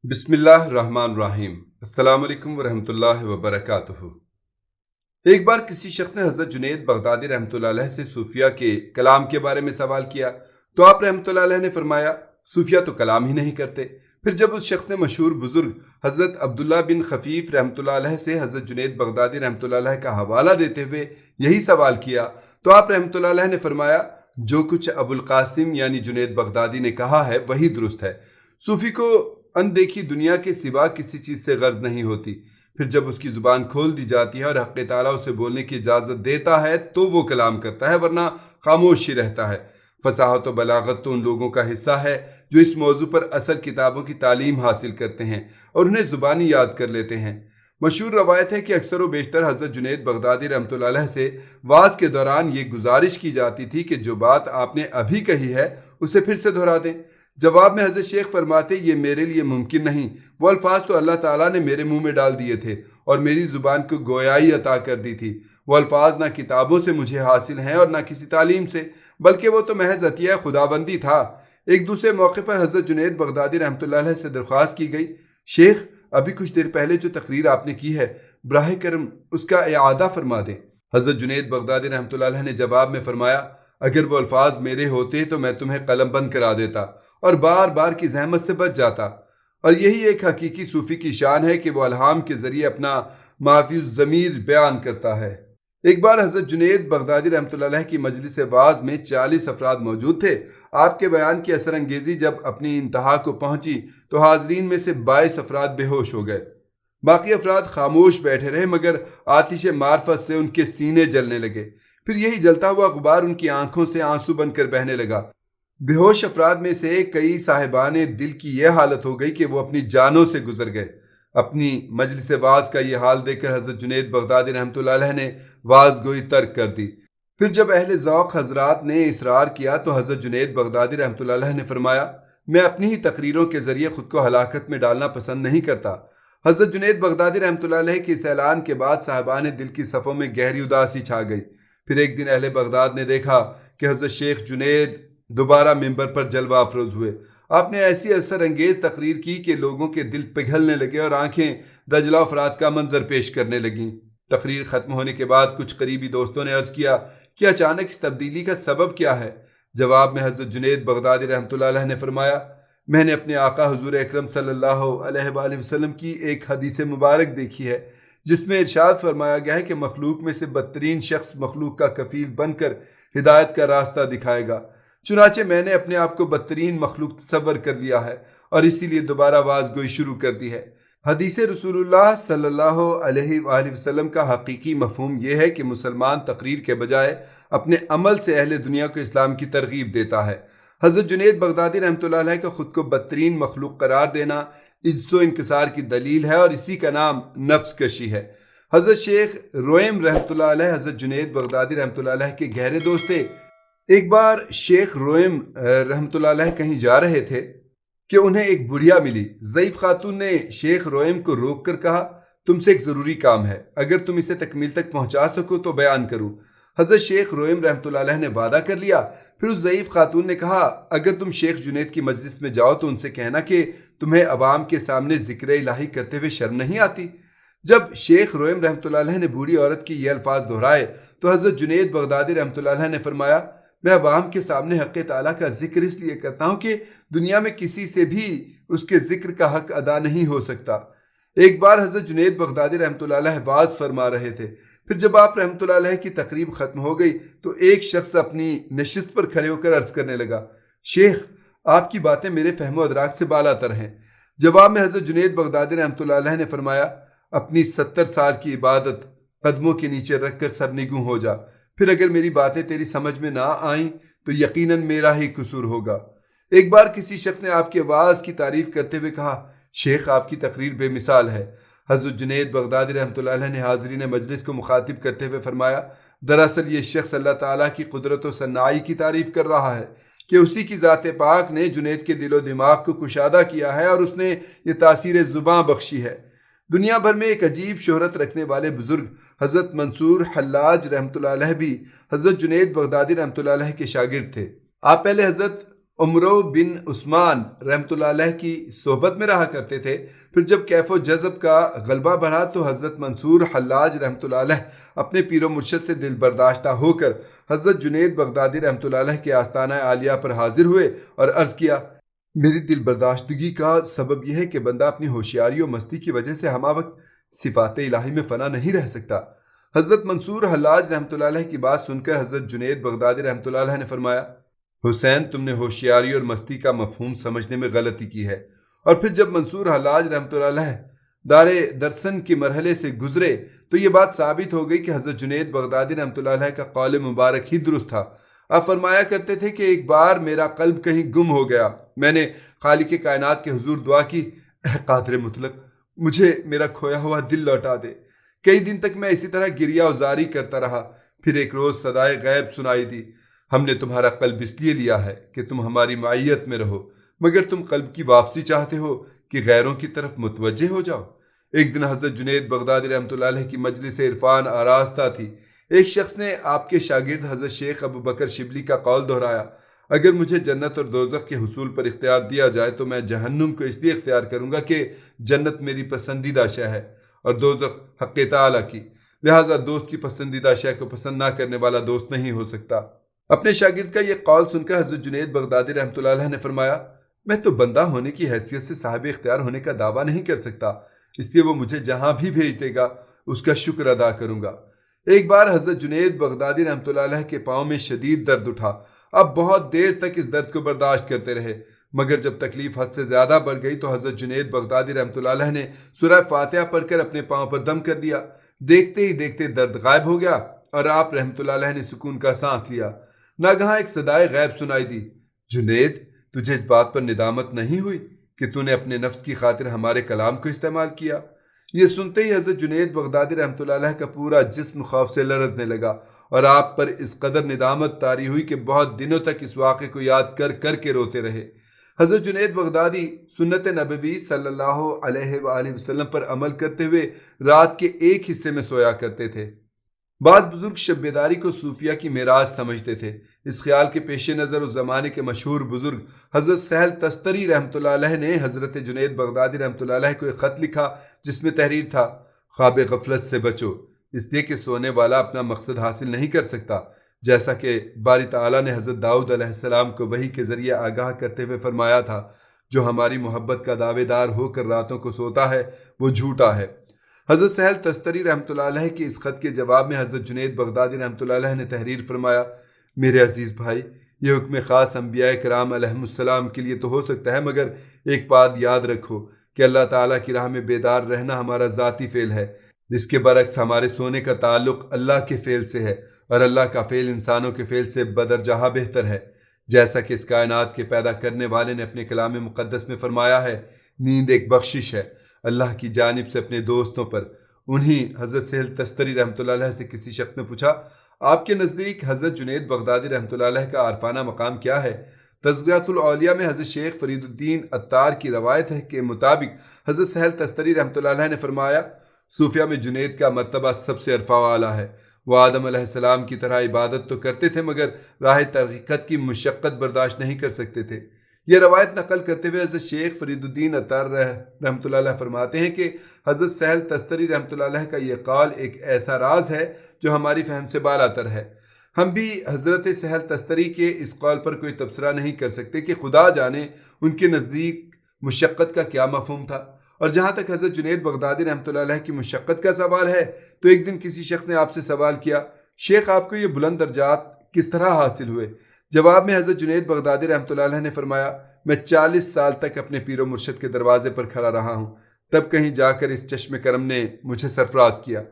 بسم اللہ الرحمن الرحیم۔ السلام علیکم ورحمۃ اللہ وبرکاتہ۔ ایک بار کسی شخص نے حضرت جنید بغدادی رحمۃ اللہ علیہ سے صوفیہ کے کلام کے بارے میں سوال کیا تو آپ رحمۃ اللہ علیہ نے فرمایا صوفیہ تو کلام ہی نہیں کرتے۔ پھر جب اس شخص نے مشہور بزرگ حضرت عبداللہ بن خفیف رحمۃ اللہ علیہ سے حضرت جنید بغدادی رحمۃ اللہ علیہ کا حوالہ دیتے ہوئے یہی سوال کیا تو آپ رحمۃ اللہ علیہ نے فرمایا جو کچھ ابو القاسم یعنی جنید بغدادی نے کہا ہے وہی درست ہے۔ صوفی کو اندیکھی دنیا کے سوا کسی چیز سے غرض نہیں ہوتی، پھر جب اس کی زبان کھول دی جاتی ہے اور حق تعالیٰ اسے بولنے کی اجازت دیتا ہے تو وہ کلام کرتا ہے، ورنہ خاموش ہی رہتا ہے۔ فصاحت و بلاغت تو ان لوگوں کا حصہ ہے جو اس موضوع پر اصل کتابوں کی تعلیم حاصل کرتے ہیں اور انہیں زبانی یاد کر لیتے ہیں۔ مشہور روایت ہے کہ اکثر و بیشتر حضرت جنید بغدادی رحمۃ اللہ علیہ سے وعظ کے دوران یہ گزارش کی جاتی تھی کہ جو بات آپ نے ابھی کہی ہے اسے پھر سے دہرا دیں۔ جواب میں حضرت شیخ فرماتے یہ میرے لیے ممکن نہیں، وہ الفاظ تو اللہ تعالیٰ نے میرے منہ میں ڈال دیے تھے اور میری زبان کو گویائی عطا کر دی تھی۔ وہ الفاظ نہ کتابوں سے مجھے حاصل ہیں اور نہ کسی تعلیم سے، بلکہ وہ تو محض عطیہ خداوندی تھا۔ ایک دوسرے موقع پر حضرت جنید بغدادی رحمۃ اللہ علیہ سے درخواست کی گئی، شیخ ابھی کچھ دیر پہلے جو تقریر آپ نے کی ہے براہ کرم اس کا اعادہ فرما دیں۔ حضرت جنید بغدادی رحمۃ اللہ علیہ نے جواب میں فرمایا اگر وہ الفاظ میرے ہوتے تو میں تمہیں قلم بند کرا دیتا اور بار بار کی زحمت سے بچ جاتا۔ اور یہی ایک حقیقی صوفی کی شان ہے کہ وہ الہام کے ذریعے اپنا معافی الضمیر بیان کرتا ہے۔ ایک بار حضرت جنید بغدادی رحمۃ اللہ علیہ کی مجلس واعظ میں 40 افراد موجود تھے۔ آپ کے بیان کی اثر انگیزی جب اپنی انتہا کو پہنچی تو حاضرین میں سے 22 افراد بے ہوش ہو گئے۔ باقی افراد خاموش بیٹھے رہے مگر آتش معرفت سے ان کے سینے جلنے لگے۔ پھر یہی جلتا ہوا غبار ان کی آنکھوں سے آنسو بن کر بہنے لگا۔ بے ہوش افراد میں سے کئی صاحبان دل کی یہ حالت ہو گئی کہ وہ اپنی جانوں سے گزر گئے۔ اپنی مجلس واعظ کا یہ حال دیکھ کر حضرت جنید بغدادی رحمۃ اللہ علیہ نے واعظ گوئی ترک کر دی۔ پھر جب اہل ذوق حضرات نے اصرار کیا تو حضرت جنید بغدادی رحمۃ اللہ علیہ نے فرمایا میں اپنی ہی تقریروں کے ذریعے خود کو ہلاکت میں ڈالنا پسند نہیں کرتا۔ حضرت جنید بغدادی رحمۃ اللہ علیہ کے اس اعلان کے بعد صاحبان دل کی صفوں میں گہری اداسی چھا گئی۔ پھر ایک دن اہل بغداد نے دیکھا کہ حضرت شیخ جنید دوبارہ ممبر پر جلوہ افروز ہوئے۔ آپ نے ایسی اثر انگیز تقریر کی کہ لوگوں کے دل پگھلنے لگے اور آنکھیں دجلہ افراد کا منظر پیش کرنے لگیں۔ تقریر ختم ہونے کے بعد کچھ قریبی دوستوں نے عرض کیا کہ اچانک اس تبدیلی کا سبب کیا ہے؟ جواب میں حضرت جنید بغدادی رحمۃ اللہ علیہ نے فرمایا میں نے اپنے آقا حضور اکرم صلی اللہ علیہ وآلہ وسلم کی ایک حدیث مبارک دیکھی ہے جس میں ارشاد فرمایا گیا ہے کہ مخلوق میں سے بدترین شخص مخلوق کا کفیل بن کر ہدایت کا راستہ دکھائے گا۔ چنانچہ میں نے اپنے آپ کو بدترین مخلوق تصور کر لیا ہے اور اسی لیے دوبارہ واعظ گوئی شروع کر دی ہے۔ حدیث رسول اللہ صلی اللہ علیہ وآلہ وسلم کا حقیقی مفہوم یہ ہے کہ مسلمان تقریر کے بجائے اپنے عمل سے اہل دنیا کو اسلام کی ترغیب دیتا ہے۔ حضرت جنید بغدادی رحمۃ اللہ علیہ کا خود کو بدترین مخلوق قرار دینا عجز و انکسار کی دلیل ہے اور اسی کا نام نفس کشی ہے۔ حضرت شیخ رویم رحمۃ اللہ علیہ حضرت جنید بغدادی رحمۃ اللہ علیہ کے گہرے دوست تھے۔ ایک بار شیخ رویم رحمۃ اللہ علیہ کہیں جا رہے تھے کہ انہیں ایک بڑھیا ملی۔ ضعیف خاتون نے شیخ رویم کو روک کر کہا تم سے ایک ضروری کام ہے، اگر تم اسے تکمیل تک پہنچا سکو تو بیان کروں۔ حضرت شیخ رویم رحمۃ اللہ علیہ نے وعدہ کر لیا۔ پھر اس ضعیف خاتون نے کہا اگر تم شیخ جنید کی مجلس میں جاؤ تو ان سے کہنا کہ تمہیں عوام کے سامنے ذکر الہی کرتے ہوئے شرم نہیں آتی۔ جب شیخ رویم رحمۃ اللہ علیہ نے بوڑھی عورت کی یہ الفاظ دہرائے تو حضرت جنید بغدادی رحمۃ اللہ علیہ نے فرمایا میں عوام کے سامنے حق تعالیٰ کا ذکر اس لیے کرتا ہوں کہ دنیا میں کسی سے بھی اس کے ذکر کا حق ادا نہیں ہو سکتا۔ ایک بار حضرت جنید بغدادی رحمۃ اللہ علیہ واعظ فرما رہے تھے۔ پھر جب آپ رحمۃ اللہ علیہ کی تقریب ختم ہو گئی تو ایک شخص اپنی نشست پر کھڑے ہو کر عرض کرنے لگا شیخ آپ کی باتیں میرے فہم و ادراک سے بالا تر ہیں۔ جواب میں حضرت جنید بغدادی رحمۃ اللہ علیہ نے فرمایا اپنی 70 سال کی عبادت قدموں کے نیچے رکھ کر سرنگوں ہو جا، پھر اگر میری باتیں تیری سمجھ میں نہ آئیں تو یقیناً میرا ہی قصور ہوگا۔ ایک بار کسی شخص نے آپ کے واعظ کی تعریف کرتے ہوئے کہا شیخ آپ کی تقریر بے مثال ہے۔ حضرت جنید بغدادی رحمۃ اللہ علیہ نے حاضرین مجلس کو مخاطب کرتے ہوئے فرمایا دراصل یہ شخص اللہ تعالیٰ کی قدرت و صناعی کی تعریف کر رہا ہے کہ اسی کی ذات پاک نے جنید کے دل و دماغ کو کشادہ کیا ہے اور اس نے یہ تاثیر زباں بخشی ہے۔ دنیا بھر میں ایک عجیب شہرت رکھنے والے بزرگ حضرت منصور حلاج رحمۃ اللہ علیہ بھی حضرت جنید بغدادی رحمۃ اللہ علیہ کے شاگرد تھے۔ آپ پہلے حضرت عمرو بن عثمان رحمۃ اللہ علیہ کی صحبت میں رہا کرتے تھے۔ پھر جب کیف و جذب کا غلبہ بڑھا تو حضرت منصور حلاج رحمۃ اللہ علیہ اپنے پیر و مرشد سے دل برداشتہ ہو کر حضرت جنید بغدادی رحمۃ اللہ علیہ کے آستانہ عالیہ پر حاضر ہوئے اور عرض کیا، میری دل برداشتگی کا سبب یہ ہے کہ بندہ اپنی ہوشیاری و مستی کی وجہ سے ہمہ وقت صفات الہی میں فنا نہیں رہ سکتا۔ حضرت منصور حلاج رحمۃ اللہ علیہ کی بات سن کر حضرت جنید بغدادی رحمۃ اللہ علیہ نے فرمایا، حسین تم نے ہوشیاری اور مستی کا مفہوم سمجھنے میں غلطی کی ہے۔ اور پھر جب منصور حلاج رحمۃ اللہ علیہ دار درسن کے مرحلے سے گزرے تو یہ بات ثابت ہو گئی کہ حضرت جنید بغدادی رحمۃ اللہ علیہ کا قول مبارک ہی درست تھا۔ آپ فرمایا کرتے تھے کہ ایک بار میرا قلب کہیں گم ہو گیا، میں نے خالق کائنات کے حضور دعا کی، اے قادر مطلق مجھے میرا کھویا ہوا دل لوٹا دے۔ کئی دن تک میں اسی طرح گریہ وزاری کرتا رہا۔ پھر ایک روز صدائے غیب سنائی دی، ہم نے تمہارا قلب اس لیے لیا ہے کہ تم ہماری معیت میں رہو، مگر تم قلب کی واپسی چاہتے ہو کہ غیروں کی طرف متوجہ ہو جاؤ۔ ایک دن حضرت جنید بغدادی رحمۃ اللہ علیہ کی مجلس عرفان آراستہ تھی۔ ایک شخص نے آپ کے شاگرد حضرت شیخ ابو بکر شبلی کا قول دہرایا، اگر مجھے جنت اور دوزخ کے حصول پر اختیار دیا جائے تو میں جہنم کو اس لیے اختیار کروں گا کہ جنت میری پسندیدہ شے ہے اور دوزخ حق تعالیٰ کی، لہٰذا دوست کی پسندیدہ شے کو پسند نہ کرنے والا دوست نہیں ہو سکتا۔ اپنے شاگرد کا یہ قول سن کر حضرت جنید بغدادی رحمۃ اللہ علیہ نے فرمایا، میں تو بندہ ہونے کی حیثیت سے صاحب اختیار ہونے کا دعویٰ نہیں کر سکتا، اس لیے وہ مجھے جہاں بھی بھیج دے گا اس کا شکر ادا کروں گا۔ ایک بار حضرت جنید بغدادی رحمۃ اللہ علیہ کے پاؤں میں شدید درد اٹھا۔ اب بہت دیر تک اس درد کو برداشت کرتے رہے، مگر جب تکلیف حد سے زیادہ بڑھ گئی تو حضرت جنید بغدادی رحمۃ اللہ علیہ نے سورہ فاتحہ پڑھ کر اپنے پاؤں پر دم کر دیا۔ دیکھتے ہی دیکھتے درد غائب ہو گیا اور آپ رحمۃ اللہ علیہ نے سکون کا سانس لیا۔ ناگہاں ایک صدائے غیب سنائی دی، جنید تجھے اس بات پر ندامت نہیں ہوئی کہ تو نے اپنے نفس کی خاطر ہمارے کلام کو استعمال کیا؟ یہ سنتے ہی حضرت جنید بغدادی رحمۃ اللہ علیہ کا پورا جسم خوف سے لرزنے لگا اور آپ پر اس قدر ندامت طاری ہوئی کہ بہت دنوں تک اس واقعے کو یاد کر کر کے روتے رہے۔ حضرت جنید بغدادی سنت نبوی صلی اللہ علیہ وآلہ وسلم پر عمل کرتے ہوئے رات کے ایک حصے میں سویا کرتے تھے۔ بعض بزرگ شب بیداری کو صوفیہ کی معراج سمجھتے تھے۔ اس خیال کے پیش نظر اس زمانے کے مشہور بزرگ حضرت سہل تستری رحمۃ اللہ علیہ نے حضرت جنید بغدادی رحمۃ اللہ علیہ کو ایک خط لکھا جس میں تحریر تھا، خواب غفلت سے بچو، اس لیے کہ سونے والا اپنا مقصد حاصل نہیں کر سکتا، جیسا کہ باری تعالیٰ نے حضرت داؤد علیہ السلام کو وحی کے ذریعے آگاہ کرتے ہوئے فرمایا تھا، جو ہماری محبت کا دعوے دار ہو کر راتوں کو سوتا ہے وہ جھوٹا ہے۔ حضرت سہل تستری رحمۃ اللہ علیہ کے اس خط کے جواب میں حضرت جنید بغدادی رحمۃ اللہ علیہ نے تحریر فرمایا، میرے عزیز بھائی، یہ حکم خاص انبیاء کرام علیہم السلام کے لیے تو ہو سکتا ہے، مگر ایک بات یاد رکھو کہ اللہ تعالیٰ کی راہ میں بیدار رہنا ہمارا ذاتی فعل ہے، جس کے برعکس ہمارے سونے کا تعلق اللہ کے فعل سے ہے، اور اللہ کا فعل انسانوں کے فعل سے بدرجہ بہتر ہے، جیسا کہ اس کائنات کے پیدا کرنے والے نے اپنے کلام مقدس میں فرمایا ہے، نیند ایک بخشش ہے اللہ کی جانب سے اپنے دوستوں پر۔ انہی حضرت سہل تستری رحمۃ اللہ علیہ سے کسی شخص نے پوچھا، آپ کے نزدیک حضرت جنید بغدادی رحمۃ اللہ علیہ کا عارفانہ مقام کیا ہے؟ تذکرۃ الاولیاء میں حضرت شیخ فرید الدین عطار کی روایت ہے کہ مطابق حضرت سہل تستری رحمۃ اللہ علیہ نے فرمایا، صوفیہ میں جنید کا مرتبہ سب سے عرفہ والا ہے۔ وہ آدم علیہ السلام کی طرح عبادت تو کرتے تھے مگر راہ طریقت کی مشقت برداشت نہیں کر سکتے تھے۔ یہ روایت نقل کرتے ہوئے حضرت شیخ فرید الدین عطار رحمۃ اللہ علیہ فرماتے ہیں کہ حضرت سہل تستری رحمۃ اللہ علیہ کا یہ قول ایک ایسا راز ہے جو ہماری فہم سے بالاتر ہے۔ ہم بھی حضرت سہل تستری کے اس قول پر کوئی تبصرہ نہیں کر سکتے کہ خدا جانے ان کے نزدیک مشقت کا کیا مفہوم تھا۔ اور جہاں تک حضرت جنید بغدادی رحمۃ اللہ علیہ کی مشقت کا سوال ہے تو ایک دن کسی شخص نے آپ سے سوال کیا، شیخ آپ کو یہ بلند درجات کس طرح حاصل ہوئے؟ جواب میں حضرت جنید بغدادی رحمۃ اللہ علیہ نے فرمایا، میں 40 سال تک اپنے پیر و مرشد کے دروازے پر کھڑا رہا ہوں، تب کہیں جا کر اس چشم کرم نے مجھے سرفراز کیا۔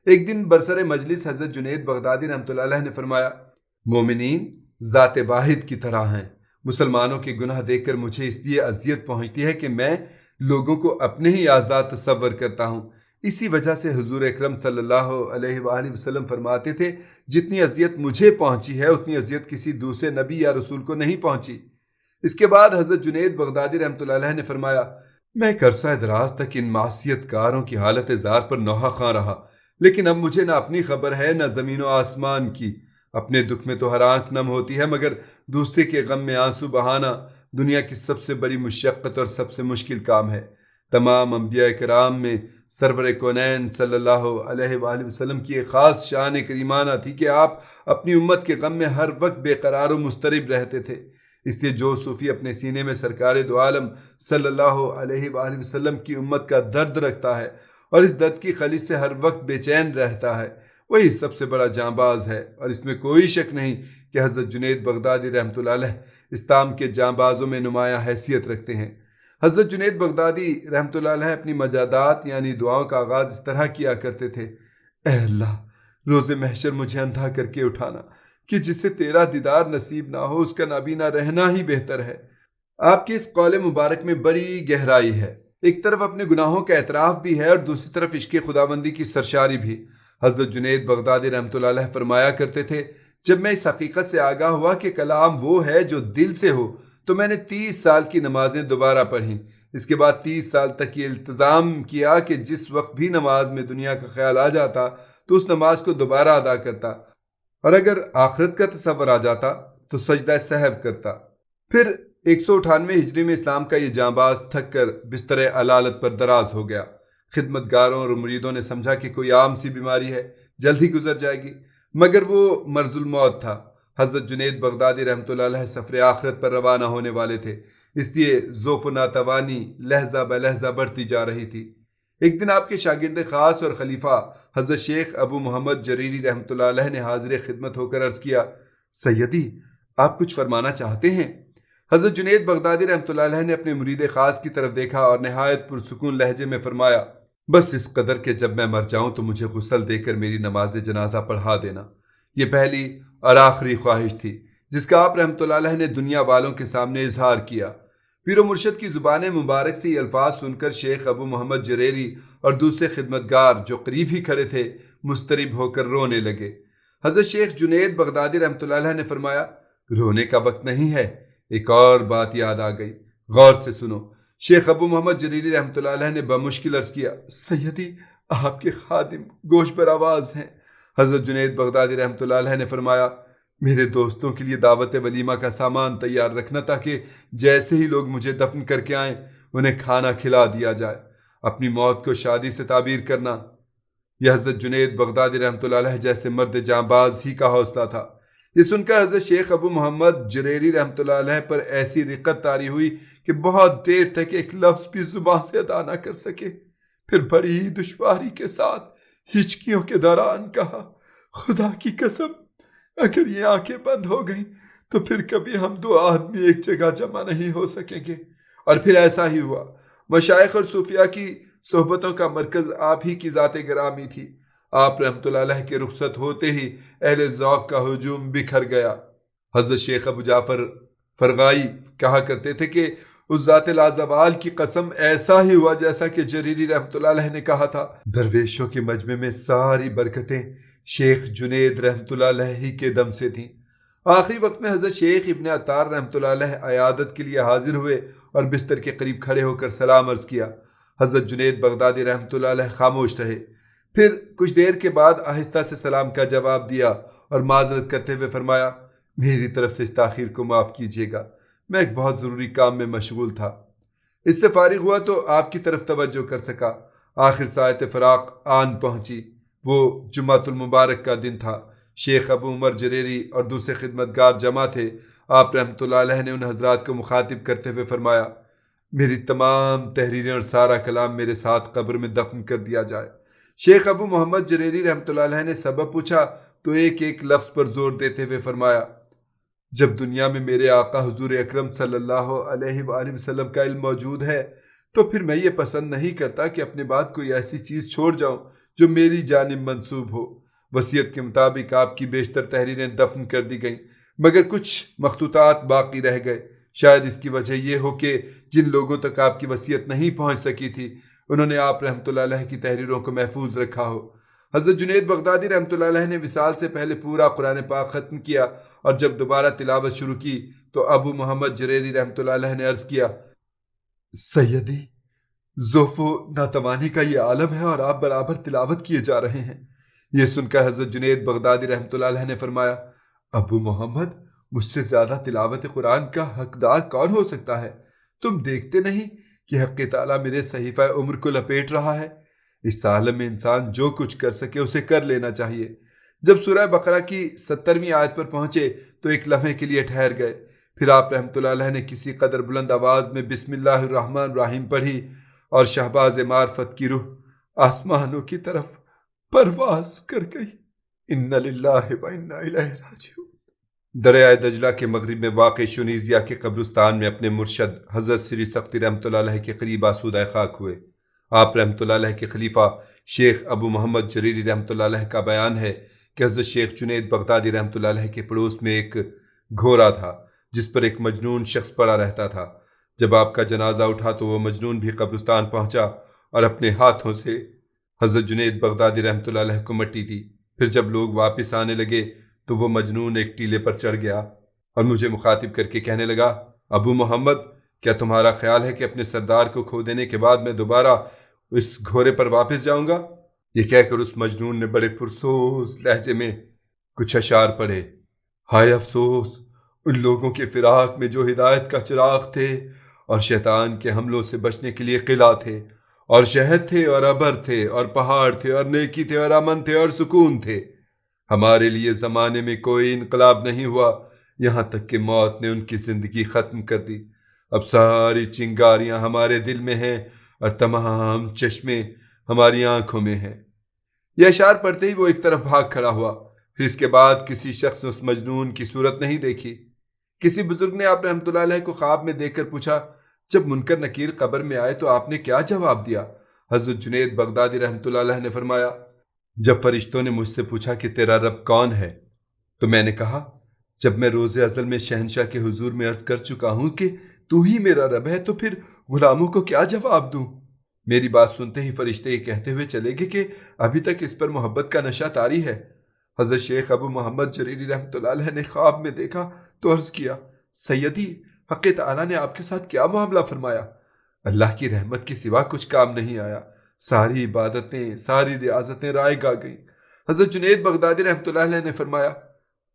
ایک دن برسر مجلس حضرت جنید بغدادی رحمۃ اللہ علیہ نے فرمایا، مومنین ذات واحد کی طرح ہیں، مسلمانوں کے گناہ دیکھ کر مجھے اس لیے اذیت پہنچتی ہے کہ میں لوگوں کو اپنے ہی آزاد تصور کرتا ہوں۔ اسی وجہ سے حضور اکرم صلی اللہ علیہ وآلہ وسلم فرماتے تھے، جتنی اذیت مجھے پہنچی ہے اتنی اذیت کسی دوسرے نبی یا رسول کو نہیں پہنچی۔ اس کے بعد حضرت جنید بغدادی رحمۃ اللہ علیہ نے فرمایا، میں ایک عرصہ دراز تک ان معصیت کاروں کی حالت زار پر نوحہ خواں رہا، لیکن اب مجھے نہ اپنی خبر ہے نہ زمین و آسمان کی۔ اپنے دکھ میں تو ہر آنکھ نم ہوتی ہے، مگر دوسرے کے غم میں آنسو بہانا دنیا کی سب سے بڑی مشقت اور سب سے مشکل کام ہے۔ تمام انبیاء کرام میں سرور کونین صلی اللہ علیہ وآلہ وسلم کی ایک خاص شان کریمانہ تھی کہ آپ اپنی امت کے غم میں ہر وقت بے قرار و مضطرب رہتے تھے۔ اس لیے جو صوفی اپنے سینے میں سرکار دو عالم صلی اللہ علیہ وآلہ وسلم کی امت کا درد رکھتا ہے اور اس درد کی خلیج سے ہر وقت بے چین رہتا ہے، وہی سب سے بڑا جانباز ہے۔ اور اس میں کوئی شک نہیں کہ حضرت جنید بغدادی رحمۃ اللہ علیہ اسلام کے جانبازوں میں نمایاں حیثیت رکھتے ہیں۔ حضرت جنید بغدادی رحمۃ اللہ علیہ اپنی مجادات یعنی دعاؤں کا آغاز اس طرح کیا کرتے تھے: اے اللہ، روز محشر مجھے اندھا کر کے اٹھانا کہ جسے تیرا دیدار نصیب نہ ہو اس کا نابینا رہنا ہی بہتر ہے۔ آپ کے اس قول مبارک میں بڑی گہرائی ہے۔ ایک طرف اپنے گناہوں کا اعتراف بھی ہے اور دوسری طرف عشق خداوندی کی سرشاری بھی۔ حضرت جنید بغدادی رحمۃ اللہ علیہ فرمایا کرتے تھے: جب میں اس حقیقت سے آگاہ ہوا کہ کلام وہ ہے جو دل سے ہو تو میں نے 30 سال کی نمازیں دوبارہ پڑھیں۔ اس کے بعد 30 سال تک یہ التزام کیا کہ جس وقت بھی نماز میں دنیا کا خیال آ جاتا تو اس نماز کو دوبارہ ادا کرتا، اور اگر آخرت کا تصور آ جاتا تو سجدہ سہو کرتا۔ پھر 198 ہجری میں اسلام کا یہ جانباز تھک کر بستر علالت پر دراز ہو گیا۔ خدمتگاروں اور مریدوں نے سمجھا کہ کوئی عام سی بیماری ہے، جلد ہی گزر جائے گی، مگر وہ مرض الموت تھا۔ حضرت جنید بغدادی رحمۃ اللہ علیہ سفر آخرت پر روانہ ہونے والے تھے، اس لیے ضعف و ناتوانی لحظہ بہ لحظہ بڑھتی جا رہی تھی۔ ایک دن آپ کے شاگرد خاص اور خلیفہ حضرت شیخ ابو محمد جریری رحمۃ اللہ علیہ نے حاضر خدمت ہو کر عرض کیا: سیدی، آپ کچھ فرمانا چاہتے ہیں؟ حضرت جنید بغدادی رحمۃ اللہ علیہ نے اپنے مرید خاص کی طرف دیکھا اور نہایت پرسکون لہجے میں فرمایا: بس اس قدر کہ جب میں مر جاؤں تو مجھے غسل دے کر میری نماز جنازہ پڑھا دینا۔ یہ پہلی اور آخری خواہش تھی جس کا آپ رحمۃ اللہ علیہ نے دنیا والوں کے سامنے اظہار کیا۔ پیر و مرشد کی زبان مبارک سے یہ الفاظ سن کر شیخ ابو محمد جریری اور دوسرے خدمتگار جو قریب ہی کھڑے تھے مضطرب ہو کر رونے لگے۔ حضرت شیخ جنید بغدادی رحمۃ اللہ علیہ نے فرمایا: رونے کا وقت نہیں ہے، ایک اور بات یاد آ گئی، غور سے سنو۔ شیخ ابو محمد جریری رحمۃ اللہ علیہ نے بمشکل عرض کیا: سیدی، آپ کے خادم گوش پر آواز ہیں۔ حضرت جنید بغدادی رحمۃ اللہ علیہ نے فرمایا: میرے دوستوں کے لیے دعوت ولیمہ کا سامان تیار رکھنا تاکہ جیسے ہی لوگ مجھے دفن کر کے آئیں انہیں کھانا کھلا دیا جائے۔ اپنی موت کو شادی سے تعبیر کرنا یہ حضرت جنید بغدادی رحمۃ اللہ علیہ جیسے مرد جانباز ہی کا حوصلہ تھا۔ یہ سن کر حضرت شیخ ابو محمد جریری رحمۃ اللہ علیہ پر ایسی رقت طاری ہوئی کہ بہت دیر تک ایک لفظ بھی زبان سے ادا نہ کر سکے۔ پھر بڑی ہی دشواری کے ساتھ ہچکیوں کے دوران کہا: خدا کی قسم، اگر یہ آنکھیں بند ہو گئیں تو پھر کبھی ہم دو آدمی ایک جگہ جمع نہیں ہو سکیں گے۔ اور پھر ایسا ہی ہوا۔ مشائخ اور صوفیاء کی صحبتوں کا مرکز آپ ہی کی ذات گرامی تھی۔ آپ رحمۃ اللہ علیہ کے رخصت ہوتے ہی اہل ذوق کا ہجوم بکھر گیا۔ حضرت شیخ ابو جعفر فرغائی کہا کرتے تھے کہ اس ذات لازوال کی قسم ایسا ہی ہوا جیسا کہ جریری رحمۃ اللہ علیہ نے کہا تھا۔ درویشوں کے مجمع میں ساری برکتیں شیخ جنید رحمۃ اللہ علیہ ہی کے دم سے تھیں۔ آخری وقت میں حضرت شیخ ابن عطار رحمۃ اللہ علیہ عیادت کے لیے حاضر ہوئے اور بستر کے قریب کھڑے ہو کر سلام عرض کیا۔ حضرت جنید بغدادی رحمۃ اللہ علیہ خاموش رہے، پھر کچھ دیر کے بعد آہستہ سے سلام کا جواب دیا اور معذرت کرتے ہوئے فرمایا: میری طرف سے اس تاخیر کو معاف کیجیے گا، میں ایک بہت ضروری کام میں مشغول تھا۔ اس سے فارغ ہوا تو آپ کی طرف توجہ کر سکا۔ آخر ساعت فراق آن پہنچی۔ وہ جمعۃ المبارک کا دن تھا۔ شیخ ابو عمر جریری اور دوسرے خدمتگار جمع تھے۔ آپ رحمۃ اللہ علیہ نے ان حضرات کو مخاطب کرتے ہوئے فرمایا: میری تمام تحریریں اور سارا کلام میرے ساتھ قبر میں دفن کر دیا جائے۔ شیخ ابو محمد جریری رحمۃ اللہ علیہ نے سبب پوچھا تو ایک ایک لفظ پر زور دیتے ہوئے فرمایا: جب دنیا میں میرے آقا حضور اکرم صلی اللہ علیہ وآلہ وسلم کا علم موجود ہے تو پھر میں یہ پسند نہیں کرتا کہ اپنے بعد کوئی ایسی چیز چھوڑ جاؤں جو میری جانب منسوب ہو۔ وصیت کے مطابق آپ کی بیشتر تحریریں دفن کر دی گئیں، مگر کچھ مخطوطات باقی رہ گئے۔ شاید اس کی وجہ یہ ہو کہ جن لوگوں تک آپ کی وصیت نہیں پہنچ سکی تھی انہوں نے آپ رحمۃ اللہ علیہ کی تحریروں کو محفوظ رکھا ہو۔ حضرت جنید بغدادی رحمۃ اللہ علیہ نے وصال سے پہلے پورا قرآن پاک ختم کیا اور جب دوبارہ تلاوت شروع کی تو ابو محمد جریری رحمۃ اللہ علیہ نے عرض کیا: سیدی، ضعف و ناتوانی کا یہ عالم ہے اور آپ برابر تلاوت کیے جا رہے ہیں۔ یہ سن کر حضرت جنید بغدادی رحمۃ اللہ علیہ نے فرمایا: ابو محمد، مجھ سے زیادہ تلاوت قرآن کا حقدار کون ہو سکتا ہے؟ تم دیکھتے نہیں کہ حق تعالیٰ میرے صحیفہ عمر کو لپیٹ رہا ہے؟ اس عالم میں انسان جو کچھ کر سکے اسے کر لینا چاہیے۔ جب سورہ بقرہ کی 70ویں آیت پر پہنچے تو ایک لمحے کے لیے ٹھہر گئے، پھر آپ رحمۃ اللہ علیہ نے کسی قدر بلند آواز میں بسم اللہ الرحمن الرحیم پڑھی اور شہباز معرفت کی روح آسمانوں کی طرف پرواز کر گئی۔ ان للہ و انا الیہ راجعون۔ دریائے دجلہ کے مغرب میں واقع شنیزیا کے قبرستان میں اپنے مرشد حضرت سری سختی رحمۃ اللہ علیہ کے قریب آسودہ خاک ہوئے۔ آپ رحمۃ اللہ علیہ کے خلیفہ شیخ ابو محمد جریری رحمۃ اللہ علیہ کا بیان ہے کہ حضرت شیخ جنید بغدادی رحمۃ اللہ علیہ کے پڑوس میں ایک گھوڑا تھا جس پر ایک مجنون شخص پڑا رہتا تھا۔ جب آپ کا جنازہ اٹھا تو وہ مجنون بھی قبرستان پہنچا اور اپنے ہاتھوں سے حضرت جنید بغدادی رحمۃ اللہ علیہ کو مٹی دی۔ پھر جب لوگ واپس آنے لگے تو وہ مجنون ایک ٹیلے پر چڑھ گیا اور مجھے مخاطب کر کے کہنے لگا، ابو محمد، کیا تمہارا خیال ہے کہ اپنے سردار کو کھو دینے کے بعد میں دوبارہ اس گھوڑے پر واپس جاؤں گا؟ یہ کہہ کر اس مجنون نے بڑے پرسوز لہجے میں کچھ اشعار پڑھے۔ ہائے افسوس ان لوگوں کے فراق میں جو ہدایت کا چراغ تھے اور شیطان کے حملوں سے بچنے کے لیے قلعہ تھے اور شہد تھے اور ابر تھے اور پہاڑ تھے اور نیکی تھے اور امن تھے اور سکون تھے۔ ہمارے لیے زمانے میں کوئی انقلاب نہیں ہوا یہاں تک کہ موت نے ان کی زندگی ختم کر دی۔ اب ساری چنگاریاں ہمارے دل میں ہیں اور تمام چشمے ہماری آنکھوں میں ہیں۔ یہ اشعار پڑھتے ہی وہ ایک طرف بھاگ کھڑا ہوا۔ پھر اس کے بعد کسی شخص نے اس مجنون کی صورت نہیں دیکھی۔ کسی بزرگ نے آپ رحمۃ اللہ علیہ کو خواب میں دیکھ کر پوچھا، جب منکر نکیر قبر میں آئے تو آپ نے کیا جواب دیا؟ حضرت جنید بغدادی رحمۃ اللہ علیہ نے فرمایا، جب فرشتوں نے مجھ سے پوچھا کہ تیرا رب کون ہے تو میں نے کہا، جب میں روز ازل میں شہنشاہ کے حضور میں عرض کر چکا ہوں کہ تو ہی میرا رب ہے تو پھر غلاموں کو کیا جواب دوں؟ میری بات سنتے ہی فرشتے یہ کہتے ہوئے چلے گئے کہ ابھی تک اس پر محبت کا نشہ طاری ہے۔ حضرت شیخ ابو محمد جریری رحمۃ اللہ علیہ نے خواب میں دیکھا تو عرض کیا، سیدی، حق تعالیٰ نے آپ کے ساتھ کیا معاملہ فرمایا؟ اللہ کی رحمت کے سوا کچھ کام نہیں آیا، ساری عبادتیں، ساری ریاضتیں رائے گا گئیں۔ حضرت جنید بغدادی رحمۃ اللہ علیہ نے فرمایا،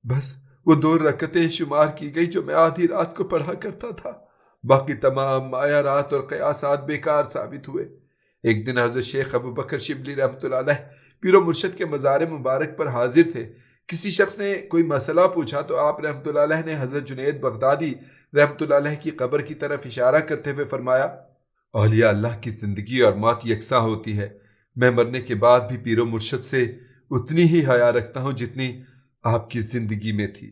بس وہ 2 رکعتیں شمار کی گئی جو میں آدھی رات کو پڑھا کرتا تھا، باقی تمام معیارات اور قیاسات بیکار ثابت ہوئے۔ ایک دن حضرت شیخ ابو بکر شبلی رحمۃ اللہ علیہ پیر و مرشد کے مزار مبارک پر حاضر تھے۔ کسی شخص نے کوئی مسئلہ پوچھا تو آپ رحمۃ اللہ علیہ نے حضرت جنید بغدادی رحمۃ اللہ علیہ کی قبر کی طرف اشارہ کرتے ہوئے فرمایا، اولیاء اللہ کی زندگی اور موت یکساں ہوتی ہے، میں مرنے کے بعد بھی پیر و مرشد سے اتنی ہی حیا رکھتا ہوں جتنی آپ کی زندگی میں تھی۔